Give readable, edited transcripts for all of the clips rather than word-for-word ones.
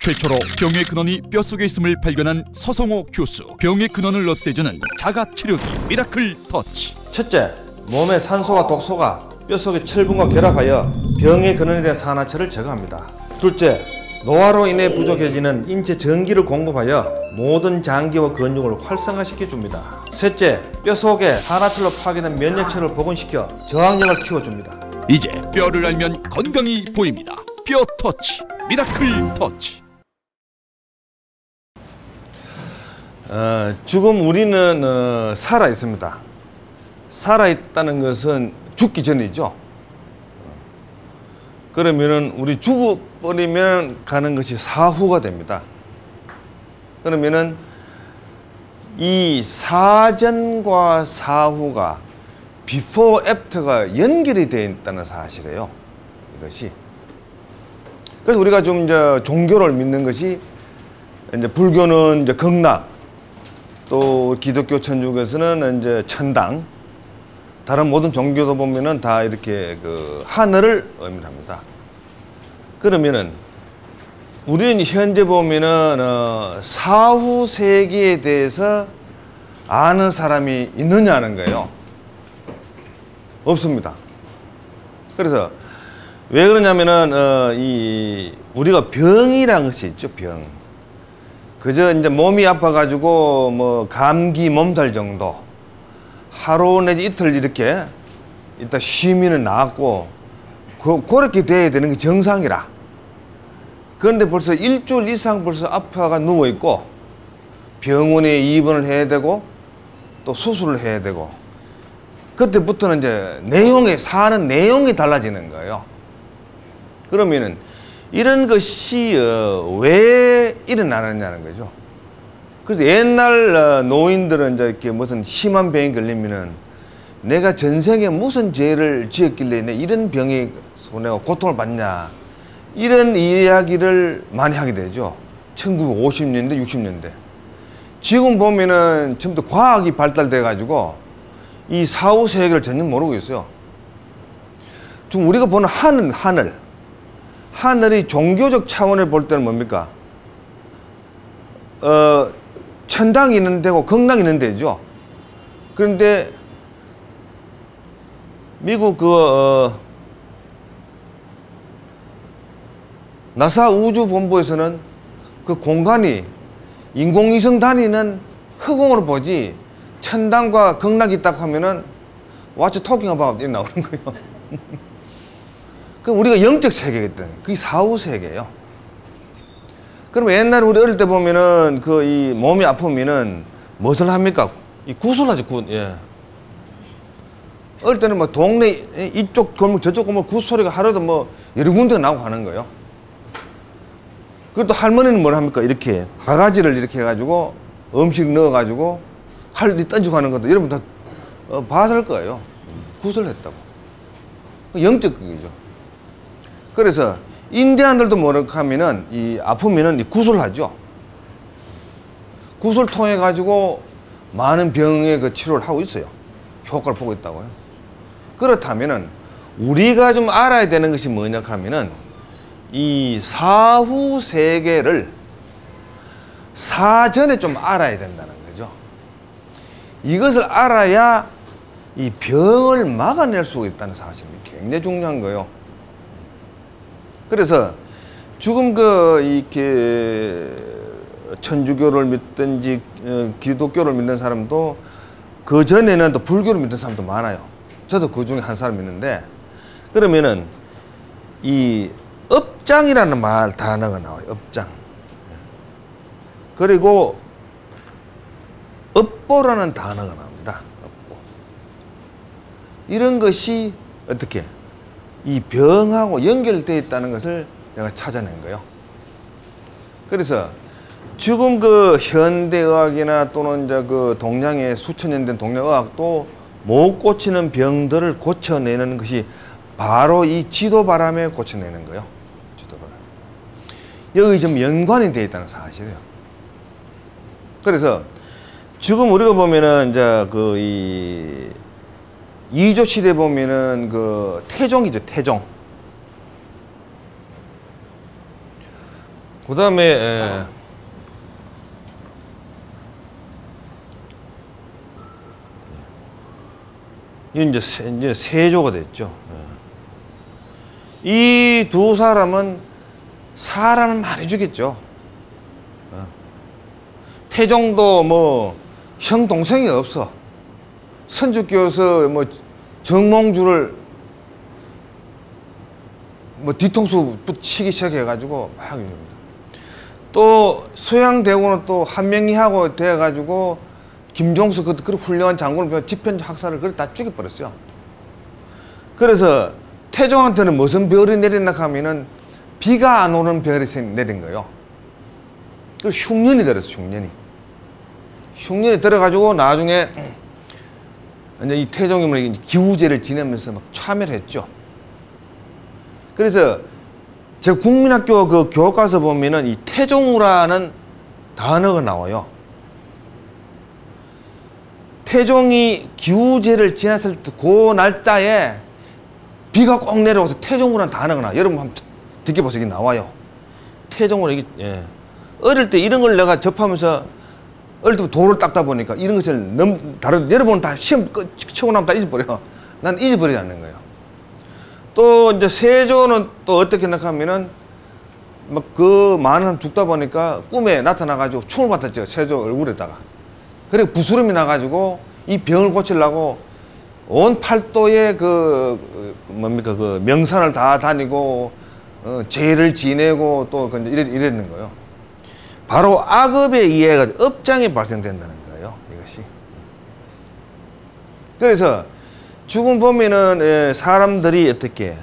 최초로 병의 근원이 뼛속에 있음을 발견한 서성호 교수. 병의 근원을 없애주는 자가치료기 미라클 터치. 첫째, 몸의 산소와 독소가 뼛속의 철분과 결합하여 병의 근원에 대한 산화철을 제거합니다. 둘째, 노화로 인해 부족해지는 인체 전기를 공급하여 모든 장기와 근육을 활성화시켜줍니다. 셋째, 뼛속에 산화철로 파괴된 면역체를 복원시켜 저항력을 키워줍니다. 이제 뼈를 알면 건강이 보입니다. 뼈 터치 미라클 터치. 지금 우리는 살아 있습니다. 살아 있다는 것은 죽기 전이죠. 그러면은 우리 죽어버리면 가는 것이 사후가 됩니다. 그러면은 이 사전과 사후가 비포 애프터가 연결이 되어 있다는 사실이에요. 이것이. 그래서 우리가 좀 이제 종교를 믿는 것이 이제 불교는 이제 극락, 또 기독교 천주교에서는 이제 천당, 다른 모든 종교도 보면은 다 이렇게 그 하늘을 의미합니다. 그러면은 우리는 현재 보면은 사후 세계에 대해서 아는 사람이 있느냐는 거예요. 없습니다. 그래서 왜 그러냐면은 우리가 병이라는 것이 있죠. 병. 그저 이제 몸이 아파가지고 뭐 감기 몸살 정도, 하루 내지 이틀 이렇게 이따 쉬면은 나았고 그렇게 돼야 되는 게 정상이라. 그런데 벌써 일주일 이상 벌써 아파가 누워 있고 병원에 입원을 해야 되고 또 수술을 해야 되고, 그때부터는 이제 사는 내용이 달라지는 거예요. 그러면은 이런 것이 왜 일어나느냐는 거죠. 그래서 옛날 노인들은 이제 이렇게 무슨 심한 병이 걸리면은 내가 전생에 무슨 죄를 지었길래 내 이런 병에 내가 고통을 받냐, 이런 이야기를 많이 하게 되죠. 1950년대, 60년대. 지금 보면은 전부 과학이 발달돼 가지고 이 사후 세계를 전혀 모르고 있어요. 지금 우리가 보는 하늘이 종교적 차원을 볼 때는 뭡니까? 천당이 있는 데고 극락이 있는 데죠. 그런데 미국 나사 우주본부에서는 그 공간이 인공위성 다니는 흑공으로 보지 천당과 극락이 있다고 하면은 What's talking about? 이렇게 나오는 거예요. 그 우리가 영적 세계거든. 그게 사후 세계예요. 그러면 옛날에 우리 어릴 때 보면은 이 몸이 아프면은 무엇을 합니까? 이 구슬하죠. 예. 어릴 때는 뭐 동네 이쪽 골목 저쪽 골목 구소리가 하루도 뭐 여러 군데 나오고 하는 거예요. 그리고 또 할머니는 뭘 합니까? 이렇게 바가지를 이렇게 해가지고 음식 넣어가지고 칼 던지고 하는 것도 여러분 다 봤을 거예요. 구슬했다고. 영적 극이죠. 그래서 인디안들도 뭐라고 하면은 아프면은 이 구슬하죠. 구슬 통해 가지고 많은 병의 그 치료를 하고 있어요. 효과를 보고 있다고요. 그렇다면은 우리가 좀 알아야 되는 것이 뭐냐 하면은 이 사후 세계를 사전에 좀 알아야 된다는 거죠. 이것을 알아야 이 병을 막아낼 수 있다는 사실이 굉장히 중요한 거예요. 그래서 지금 이렇게 천주교를 믿든지 기독교를 믿는 사람도 그 전에는 또 불교를 믿는 사람도 많아요. 저도 그 중에 한 사람 있는데, 그러면은 이 업장이라는 단어가 나와요. 업장. 그리고 업보라는 단어가 나옵니다. 업보. 이런 것이 어떻게 이 병하고 연결되어 있다는 것을 내가 찾아낸 거예요. 그래서 지금 현대의학이나 또는 이제 동양의 수천 년 된 동양의학도 못 고치는 병들을 고쳐내는 것이 바로 이 지도바람에 고쳐내는 거예요. 지도바람. 여기 좀 연관이 되어 있다는 사실이에요. 그래서 지금 우리가 보면은 이제 이조 시대 보면은 태종이죠. 태종. 그 다음에 이제 이제 세조가 됐죠. 이 두 사람은 사람을 많이 죽였죠. 태종도 뭐 형 동생이 없어. 선주교서 뭐 정몽주를 뭐 뒤통수 치기 시작해가지고 막 또 소양대군은 또 한명희하고 돼가지고 김종수 그 훌륭한 장군을 집현 학살을 그걸 다 죽여버렸어요. 그래서 태종한테는 무슨 별이 내리나 하면은 비가 안 오는 별이 내린 거예요. 그 흉년이 들었어. 흉년이 들어가지고 나중에 이제 이 태종이 기우제를 지내면서 막 참여했죠. 그래서 제가 국민학교 그 교과서 보면은 이 태종우라는 단어가 나와요. 태종이 기우제를 지났을 때 그 날짜에 비가 꼭 내려와서 태종우라는 단어가 나와요. 여러분 한번 듣겨보세요. 이게 나와요. 태종우라 이게 어릴 때 이런 걸 내가 접하면서 어릴 때 돌을 닦다 보니까 이런 것을 너무 여러분은 다 시험 치고 나면 다 잊어버려. 난 잊어버리지 않는 거예요. 또 이제 세조는 또 어떻게 생각하면은 막 그 많은 사람 죽다 보니까 꿈에 나타나가지고 충을 받았죠. 세조 얼굴에다가. 그리고 부스럼이 나가지고 이 병을 고치려고 온 팔도에 그 뭡니까 그 명산을 다 다니고 죄를 지내고 또 이랬는 거예요. 바로 악업에 의해 가지고 업장이 발생된다는 거예요. 이것이. 그래서 지금 보면은 사람들이 어떻게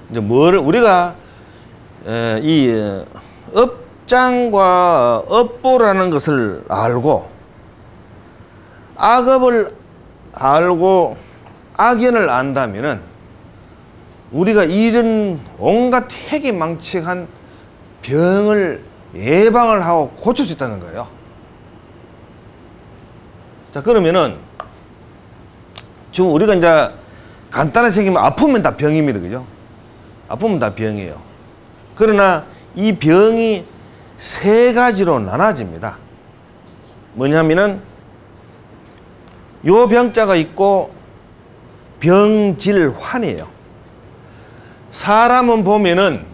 이제 뭐를 우리가 이 업장과 업보라는 것을 알고 악업을 알고 악연을 안다면은 우리가 이런 온갖 해기망측한 병을 예방을 하고 고칠 수 있다는 거예요. 자, 그러면은 지금 우리가 이제 간단하게 생기면 아프면 다 병입니다. 그죠? 아프면 다 병이에요. 그러나 이 병이 세 가지로 나눠집니다. 뭐냐면은 요 병자가 있고 병질환이에요. 사람은 보면은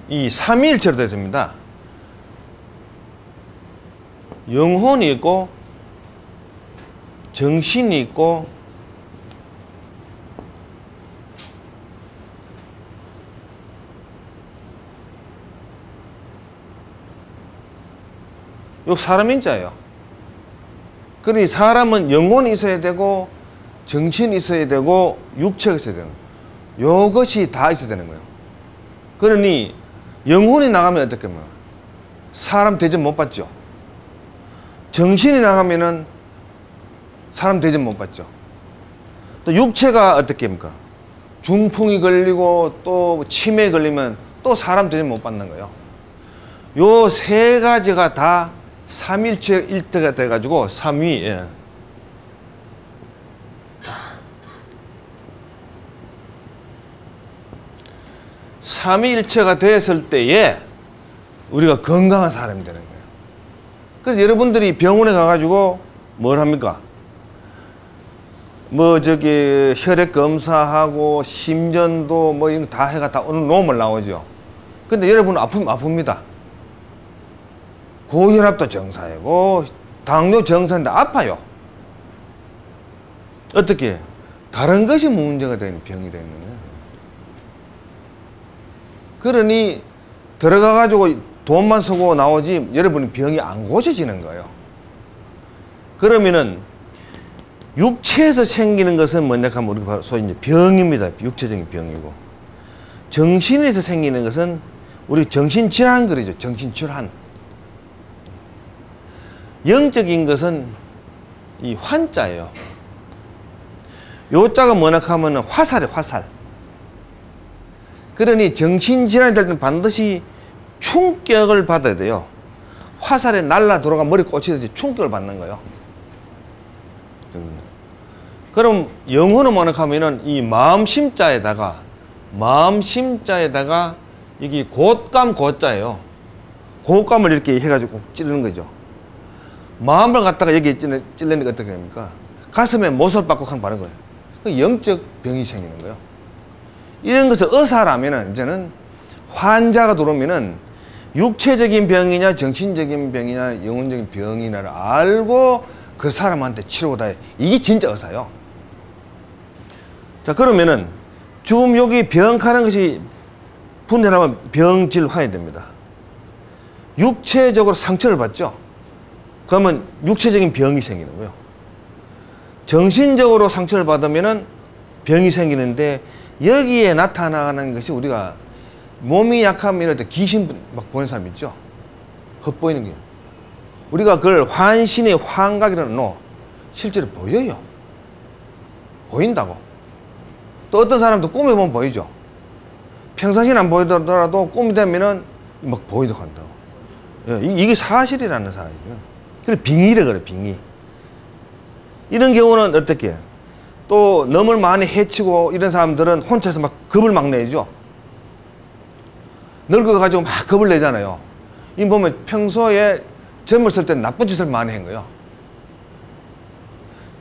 이 삼위일체로 되어 있습니다. 영혼이 있고 정신이 있고 요 사람인자예요. 그러니 사람은 영혼이 있어야 되고 정신이 있어야 되고 육체가 있어야 되는 거예요. 이것이 다 있어야 되는 거예요. 그러니 영혼이 나가면 어떻게 하면 사람 대접 못 받죠. 정신이 나가면은 사람 대접 못 받죠. 또 육체가 어떻게 합니까? 중풍이 걸리고 또 치매에 걸리면 또 사람 대접 못 받는 거예요. 요 세 가지가 다 삼일체 일체가 돼가지고 삼위. 예. 삼위일체가 됐을 때에 우리가 건강한 사람이 되는 거예요. 그래서 여러분들이 병원에 가가지고 뭘 합니까? 뭐 저기 혈액 검사하고 심전도 뭐 이런 거 다 해가 다 어느 놈을 나오죠. 근데 여러분은 아픕니다. 고혈압도 정상이고 당뇨 정상인데 아파요. 어떻게? 다른 것이 문제가 되는 병이 되는 거예요. 그러니 들어가가지고 돈만 쓰고 나오지 여러분이 병이 안 고쳐지는 거예요. 그러면은 육체에서 생기는 것은 뭐냐 하면 우리가 소위 이제 병입니다. 육체적인 병이고 정신에서 생기는 것은 우리 정신질환 그러죠. 정신질환. 영적인 것은 이 환자예요. 요자가 뭐냐 하면 화살이에요. 화살. 그러니 정신질환이 될 때는 반드시 충격을 받아야 돼요. 화살에 날라 들어가 머리 꽂히듯이 충격을 받는 거예요. 그럼 영혼은 뭐냐 하면은 이 마음 심자에다가 마음심자에다가 이게 곶감 고자예요. 곶감을 이렇게 해가지고 찌르는 거죠. 마음을 갖다가 여기 찔러니까 어떻게 됩니까? 가슴에 못을 받고 그냥 바른 거예요. 그 영적 병이 생기는 거예요. 이런 것을 의사라면은 이제는 환자가 들어오면은 육체적인 병이냐 정신적인 병이냐 영혼적인 병이냐를 알고 그 사람한테 치료가 다 이게 진짜 의사예요. 자, 그러면은 지금 여기 병하는 것이 분해하면 병질화해야 됩니다. 육체적으로 상처를 받죠. 그러면 육체적인 병이 생기는 거예요. 정신적으로 상처를 받으면은 병이 생기는데 여기에 나타나는 것이 우리가 몸이 약하면 이럴 때 귀신 막 보는 사람 있죠. 헛보이는 게. 우리가 그걸 환신의 환각이라는 거 실제로 보여요. 보인다고. 또 어떤 사람도 꿈에 보면 보이죠. 평상시는 안 보이더라도 꿈이 되면은 막 보이도록 한다고. 이게 사실이라는 사실이에요. 그래서 빙의래 그래, 빙의. 이런 경우는 어떻게? 또 너무 많이 해치고 이런 사람들은 혼자서 막 겁을 막 내죠. 늙어가지고 막 겁을 내잖아요. 이 보면 평소에 젊었을 때 나쁜 짓을 많이 한 거예요.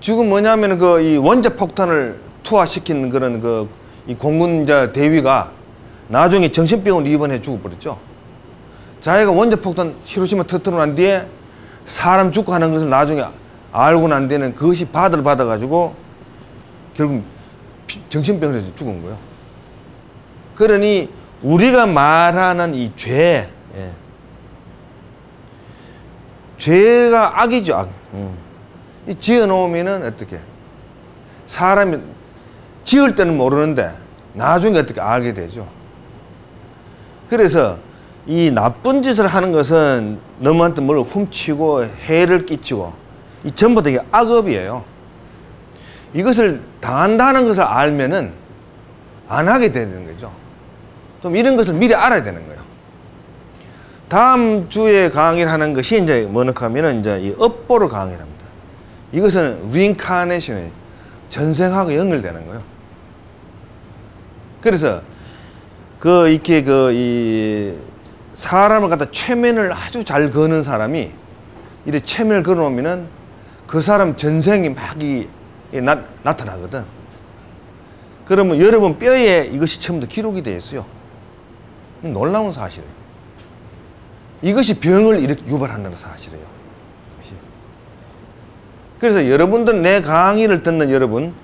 지금 뭐냐면 이 원자 폭탄을 투하시키는 그런 이 공군자 대위가 나중에 정신병으로 입원해 죽어버렸죠. 자기가 원자 폭탄 히로시마 터뜨려 난 뒤에 사람 죽고 하는 것을 나중에 알고 난 뒤에는 그것이 받을 받아가지고 결국 정신병에서 죽은 거예요. 그러니 우리가 말하는 이 죄, 죄가 악이죠, 악. 이 지어놓으면은 어떻게? 사람이 지을 때는 모르는데 나중에 어떻게 알게 되죠. 그래서 이 나쁜 짓을 하는 것은 너무한테 뭘 훔치고 해를 끼치고 이 전부 다 이게 악업이에요. 이것을 당한다는 것을 알면은 안 하게 되는 거죠. 좀 이런 것을 미리 알아야 되는 거예요. 다음 주에 강의를 하는 것이 이제 뭐냐 하면은 이제 이 업보를 강의를 합니다. 이것은 리인카네이션이 전생하고 연결되는 거예요. 그래서 이렇게 이 사람을 갖다 최면을 아주 잘 거는 사람이 이렇게 최면을 걸어놓으면은 그 사람 전생이 막 나타나거든. 그러면 여러분 뼈에 이것이 처음부터 기록이 되어 있어요. 놀라운 사실이에요. 이것이 병을 이렇게 유발한다는 사실이에요. 그래서 여러분들 내 강의를 듣는 여러분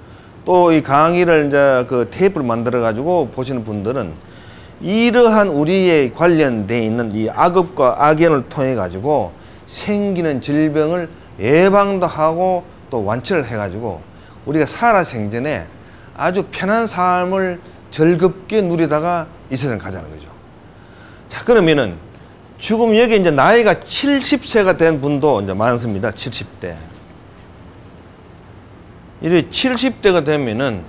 또 이 강의를 이제 그 테이프를 만들어 가지고 보시는 분들은 이러한 우리의 관련되어 있는 이 악업과 악연을 통해 가지고 생기는 질병을 예방도 하고 또 완치를 해 가지고 우리가 살아생전에 아주 편한 삶을 즐겁게 누리다가 이 세상을 가자는 거죠. 자, 그러면은 지금 여기 이제 나이가 70세가 된 분도 이제 많습니다. 70대. 이렇게 70대가 되면은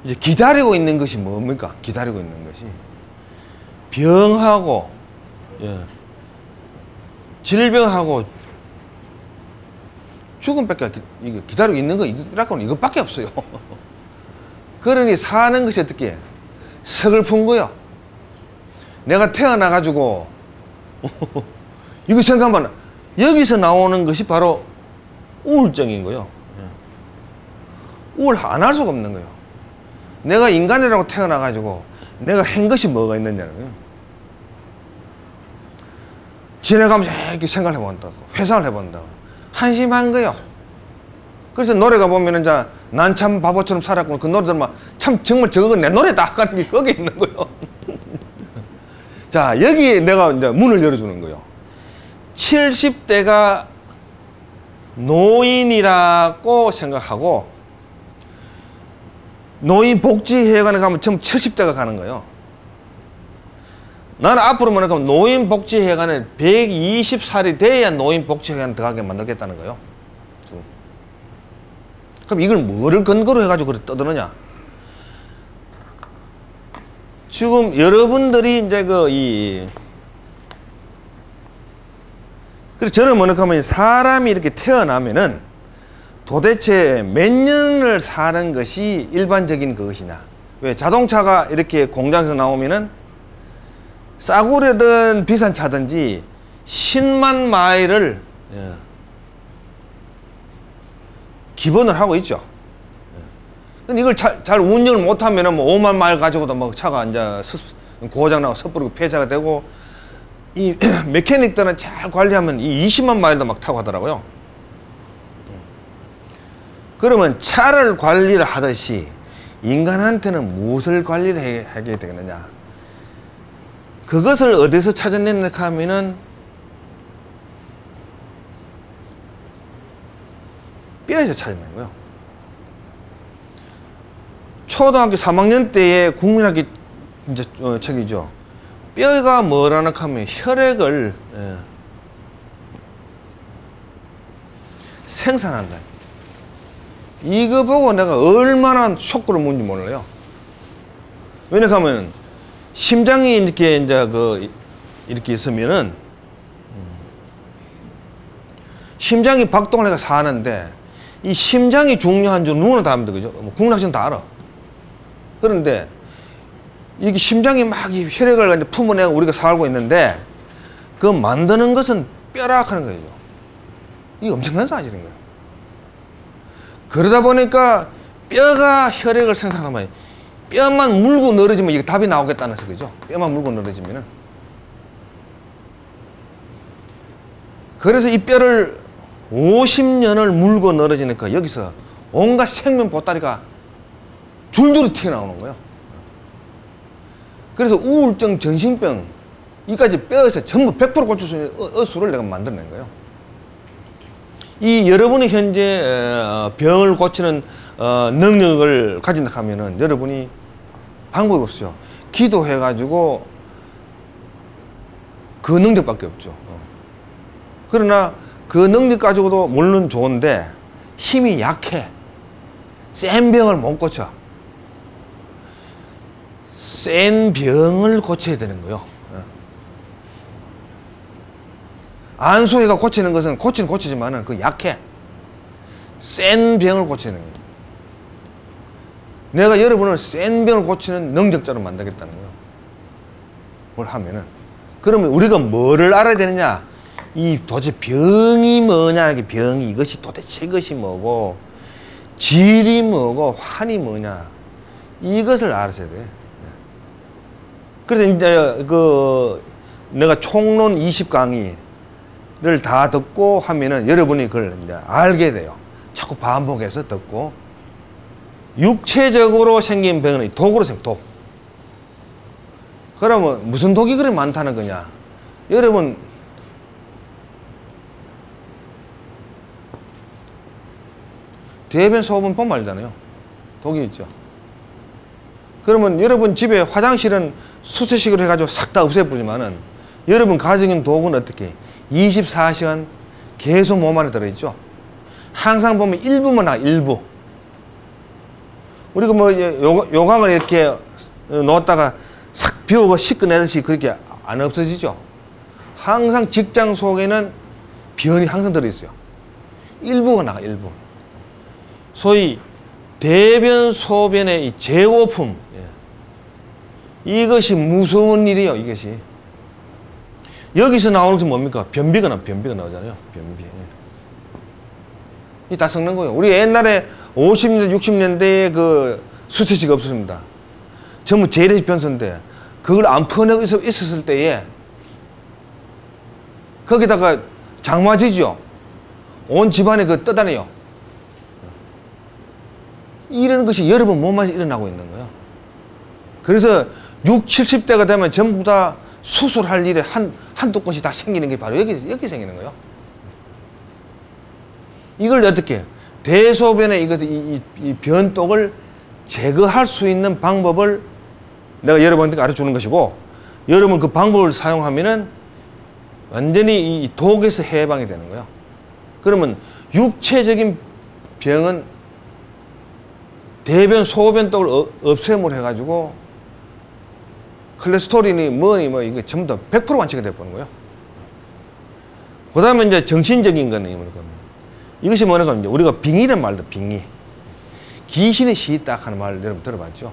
이제 기다리고 있는 것이 뭡니까? 기다리고 있는 것이 병하고 질병하고 죽음밖에 기다리고 있는 거 이라고는 이것밖에 없어요. 그러니 사는 것이 어떻게 서글픈 거요. 내가 태어나가지고 이거 생각하면 여기서 나오는 것이 바로 우울증인 거예요. 우울 안 할 수가 없는 거예요. 내가 인간이라고 태어나가지고 내가 한 것이 뭐가 있느냐는 거예요. 지내가면서 이렇게 생각을 해본다고, 회상을 해본다고. 한심한 거예요. 그래서 노래가 보면은 이제 난 참 바보처럼 살았고 그 노래 들으면 참 정말 저거 내 노래다 하는 게 거기 있는 거예요. 자, 여기에 내가 이제 문을 열어주는 거예요. 70대가 노인이라고 생각하고 노인복지회관에 가면 전부 70대가 가는 거예요. 나는 앞으로 뭐냐면 노인복지회관에 120살이 돼야 노인복지회관에 들어가게 만들겠다는 거예요. 그럼 이걸 뭐를 근거로 해가지고 그렇게 떠드느냐? 지금 여러분들이 이제 그래서 저는 뭐냐 하면 사람이 이렇게 태어나면은 도대체 몇 년을 사는 것이 일반적인 그것이냐. 왜 자동차가 이렇게 공장에서 나오면은 싸구려든 비싼 차든지 10만 마일을 기본을 하고 있죠. 근데 이걸 잘 운영을 못하면은 뭐 5만 마일 가지고도 뭐 차가 이제 고장 나고 섣부르고 폐차가 되고, 이 메케닉들은 잘 관리하면 이 20만 마일도 막 타고 하더라고요. 그러면 차를 관리를 하듯이 인간한테는 무엇을 관리를 하게 되겠느냐. 그것을 어디서 찾아냈냐 하면은 뼈에서 찾아낸 거예요. 초등학교 3학년 때에 국민학교 이제 책이죠. 뼈가 뭐라나 하면 혈액을 생산한다. 이거 보고 내가 얼마나 쇼크를 먹는지 몰라요. 왜냐하면 심장이 이렇게 이제 이렇게 있으면은 심장이 박동을 해가 사는데, 이 심장이 중요한 줄 누구나 다 압니다. 그죠? 국민학생 다 알아. 그런데 이게 심장이 막 이 혈액을 이제 품어내고 우리가 살고 있는데, 그 만드는 것은 뼈라 하는 거죠. 이게 엄청난 사실인 거예요. 그러다 보니까 뼈가 혈액을 생산하면 뼈만 물고 늘어지면 이게 답이 나오겠다는 소리죠. 뼈만 물고 늘어지면은. 그래서 이 뼈를 50년을 물고 늘어지니까 여기서 온갖 생명 보따리가 줄줄이 튀어나오는 거예요. 그래서 우울증, 정신병, 이까지 뼈에서 전부 100% 고칠 수 있는 어수를 내가 만들어낸 거예요. 이 여러분이 현재 병을 고치는 능력을 가진다 하면은 여러분이 방법이 없어요. 기도해가지고 그 능력밖에 없죠. 그러나 그 능력 가지고도 물론 좋은데 힘이 약해. 센 병을 못 고쳐. 센 병을 고쳐야 되는 거예요. 안수해가 고치는 것은 고치지만은 그 약해. 센 병을 고치는 거예요. 내가 여러분을 센 병을 고치는 능력자로 만들겠다는 거예요. 뭘 하면은. 그러면 우리가 뭐를 알아야 되느냐? 이 도대체 병이 뭐냐? 이게 병이 이것이 도대체 이것이 뭐고, 질이 뭐고, 환이 뭐냐? 이것을 알아야 돼. 그래서 이제 내가 총론 20강의를 다 듣고 하면은 여러분이 그걸 이제 알게 돼요. 자꾸 반복해서 듣고. 육체적으로 생긴 병은 독으로 생긴 독. 그러면 무슨 독이 그리 많다는 거냐? 여러분, 대변 소변 보면 알잖아요. 독이 있죠. 그러면 여러분 집에 화장실은 수세식으로 해가지고 싹 다 없애버리지만은, 여러분 가정인 독은 어떻게 24시간 계속 몸 안에 들어있죠. 항상 보면 일부만 나, 일부. 우리가 뭐 이제 요강을 이렇게 놓았다가 싹 비우고 씻어내듯이 그렇게 안 없어지죠. 항상 직장 속에는 변이 항상 들어있어요. 일부가 나가, 일부. 소위 대변 소변의 이 재고품, 이것이 무서운 일이에요. 이것이 여기서 나오는 것이 뭡니까? 변비가 나오잖아요. 변비. 이 다 섞는 거예요. 우리 옛날에 50년, 60년대에 그 수세식 없었습니다. 전부 재래식 변소인데 그걸 안 퍼내고 있었을 때에 거기다가 장마지죠. 온 집안에 그 떠다녀요. 이런 것이 여러분 몸 안에 일어나고 있는 거예요. 그래서 60, 70대가 되면 전부 다 수술할 일에 한두 건씩 다 생기는 게 바로 여기 생기는 거예요. 이걸 어떻게 대소변의 이 변독을 제거할 수 있는 방법을 내가 여러분한테 가르쳐 주는 것이고, 여러분 그 방법을 사용하면은 완전히 이 독에서 해방이 되는 거예요. 그러면 육체적인 병은 대변, 소변독을 없애물 해가지고 콜레스테롤이니 뭐니 뭐 이게 전부 다 100% 완치가 되어버리는 거예요. 그 다음에 이제 정신적인 거는 뭡니까? 이것이 뭐냐면 이제 우리가 빙의란 말도 빙의. 귀신의 시딱 하는 말 여러분 들어봤죠?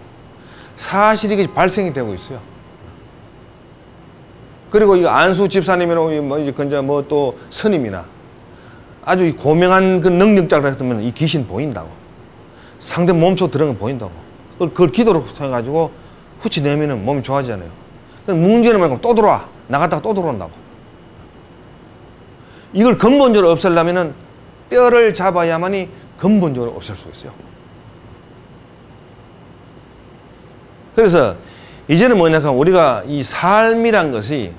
사실 이게 발생이 되고 있어요. 그리고 이 안수 집사님이나 뭐 이제 근자 뭐 또 스님이나 아주 이 고명한 그 능력자를 했으면 이 귀신 보인다고. 상대 몸속 들어간 거 보인다고. 그걸 기도로 해가지고 후치 내면은 몸이 좋아지잖아요. 문제는 말고 또 들어와. 나갔다가 또 들어온다고. 이걸 근본적으로 없애려면은 뼈를 잡아야만이 근본적으로 없앨 수 있어요. 그래서 이제는 뭐냐 하면 우리가 이 삶이란 것이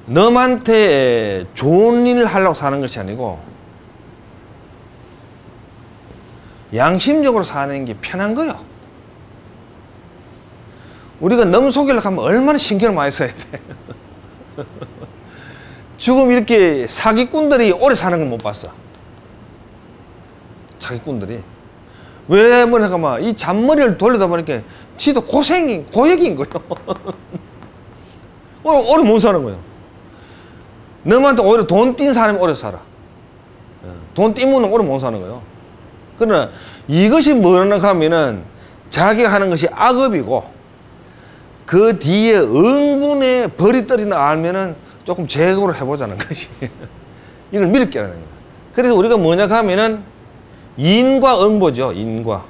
너한테 좋은 일을 하려고 사는 것이 아니고 양심적으로 사는 게 편한 거예요. 우리가 너무 속이려고 하면 얼마나 신경을 많이 써야 돼. 지금 이렇게 사기꾼들이 오래 사는 건 못 봤어. 사기꾼들이. 왜 뭐냐면 이 잔머리를 돌리다 보니까 지도 고역인 거예요. 오래 못 사는 거예요. 너한테 오히려 돈 띈 사람이 오래 살아. 돈 띄면 오래 못 사는 거예요. 그러나 이것이 뭐냐 하면은 자기가 하는 것이 악업이고 그 뒤에 응분의 벌이 떨어지나 알면은 조금 제거를 해보자는 것이. 이걸 미리 깨라는 거예요. 그래서 우리가 뭐냐 하면은 인과 응보죠. 인과.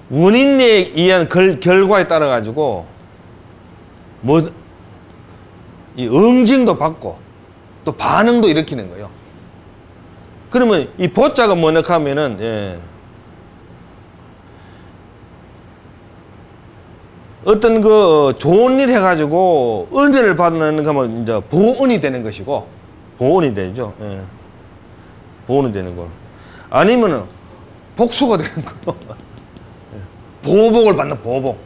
원인에 의한 결과에 따라 가지고 이 응징도 받고 또 반응도 일으키는 거예요. 그러면 이 보자가 뭐냐 하면은 어떤 그 좋은 일 해가지고 은혜를 받는 거면 이제 보은이 되는 것이고 보은이 되죠. 보은이 되는 거. 아니면은 복수가 되는 거. 보복을 받는 보복.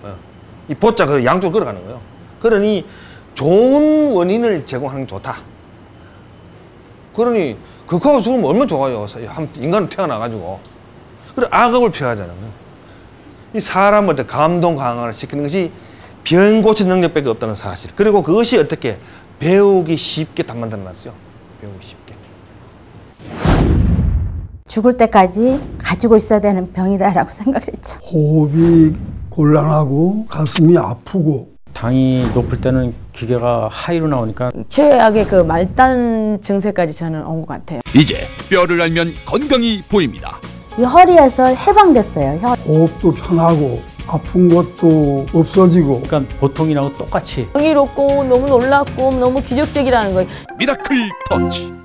이 보자 그 양쪽으로 걸어가는 거예요. 그러니 좋은 원인을 제공하는 게 좋다. 그러니 그거하고 죽으면 얼마나 좋아요. 인간은 태어나가지고. 그래 악업을 피하잖아요. 이 사람한테 감동 강화를 시키는 것이 병 고치 능력밖에 없다는 사실. 그리고 그것이 어떻게 배우기 쉽게 다 만들어놨어요. 배우기 쉽게. 죽을 때까지 가지고 있어야 되는 병이다라고 생각했죠. 호흡이 곤란하고 가슴이 아프고 당이 높을 때는 기계가 하이로 나오니까 최악의 그 말단 증세까지 저는 온 것 같아요. 이제 뼈를 알면 건강이 보입니다. 이 허리에서 해방됐어요. 호흡도 편하고 아픈 것도 없어지고 그러니까 보통이라고 똑같이 흥미롭고 너무 놀랍고 너무 기적적이라는 거예요. 미라클 터치.